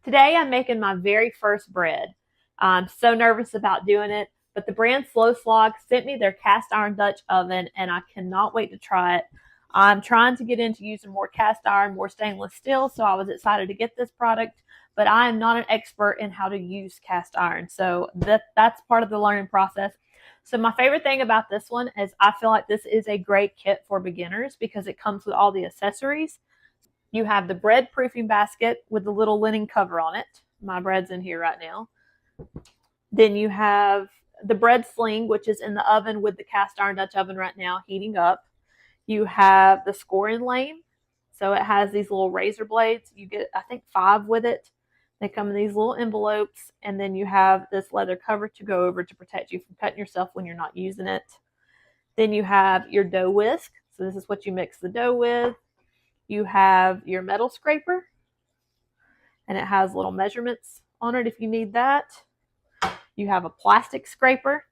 Today I'm making my very first bread. I'm so nervous about doing it, but the brand Slow Slog sent me their cast iron Dutch oven and I cannot wait to try it. I'm trying to get into using more cast iron, more stainless steel, so I was excited to get this product, but I am not an expert in how to use cast iron. So that's part of the learning process. So my favorite thing about this one is I feel like this is a great kit for beginners because it comes with all the accessories. You have the bread proofing basket with the little linen cover on it. My bread's in here right now. Then you have the bread sling, which is in the oven with the cast iron Dutch oven right now heating up. You have the scoring lane. So it has these little razor blades. You get, I think, 5 with it. They come in these little envelopes. And then you have this leather cover to go over to protect you from cutting yourself when you're not using it. Then you have your dough whisk. So this is what you mix the dough with. You have your metal scraper, and it has little measurements on it if you need that. You have a plastic scraper.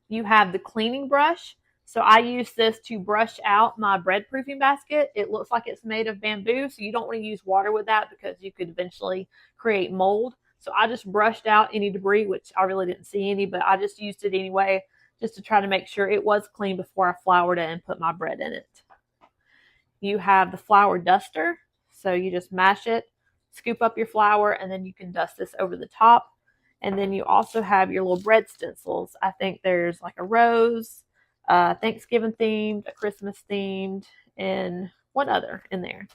You have the cleaning brush. So I use this to brush out my bread proofing basket. It looks like it's made of bamboo, so you don't want to use water with that because you could eventually create mold. So I just brushed out any debris, which I really didn't see any, but I just used it anyway just to try to make sure it was clean before I floured it and put my bread in it. You have the flour duster. So you just mash it, scoop up your flour, and then you can dust this over the top. And then you also have your little bread stencils. I think there's like a rose, Thanksgiving themed, a Christmas themed, and one other in there.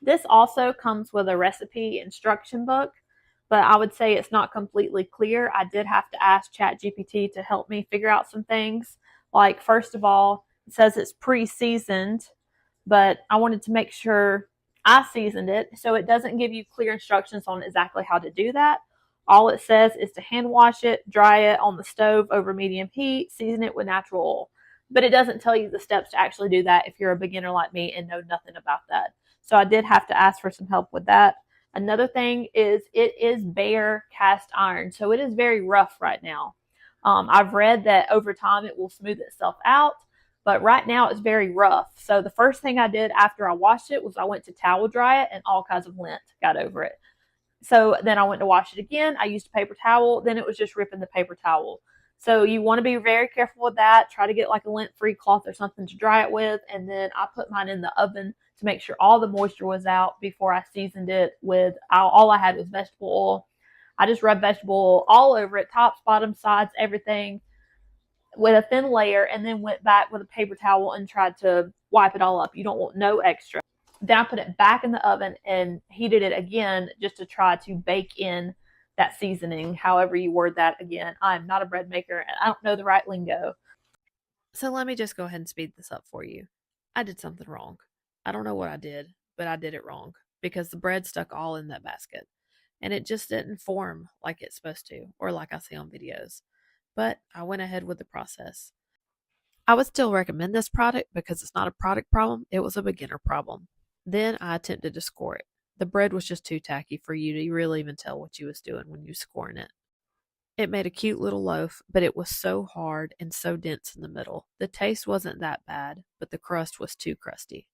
This also comes with a recipe instruction book, but I would say it's not completely clear. I did have to ask ChatGPT to help me figure out some things. Like, first of all, it says it's pre-seasoned, but I wanted to make sure I seasoned it, so it doesn't give you clear instructions on exactly how to do that. All it says is to hand wash it, dry it on the stove over medium heat, season it with natural oil. But it doesn't tell you the steps to actually do that if you're a beginner like me and know nothing about that. So I did have to ask for some help with that. Another thing is it is bare cast iron, so it is very rough right now. I've read that over time it will smooth itself out, but right now it's very rough. So the first thing I did after I washed it was I went to towel dry it, and all kinds of lint got over it. So then I went to wash it again. I used a paper towel. Then it was just ripping the paper towel. So you want to be very careful with that. Try to get like a lint-free cloth or something to dry it with. And then I put mine in the oven to make sure all the moisture was out before I seasoned it with, all I had was vegetable oil. I just rubbed vegetable oil all over it, tops, bottom, sides, everything, with a thin layer, and then went back with a paper towel and tried to wipe it all up. You don't want no extra. Then I put it back in the oven and heated it again just to try to bake in that seasoning, however you word that. Again, I'm not a bread maker and I don't know the right lingo. So let me just go ahead and speed this up for you. I did something wrong. I don't know what I did, but I did it wrong because the bread stuck all in that basket and it just didn't form like it's supposed to, or like I see on videos. But I went ahead with the process. I would still recommend this product because it's not a product problem, it was a beginner problem. Then I attempted to score it. The bread was just too tacky for you to really even tell what you was doing when you was scoring it. It made a cute little loaf, but it was so hard and so dense in the middle. The taste wasn't that bad, but the crust was too crusty.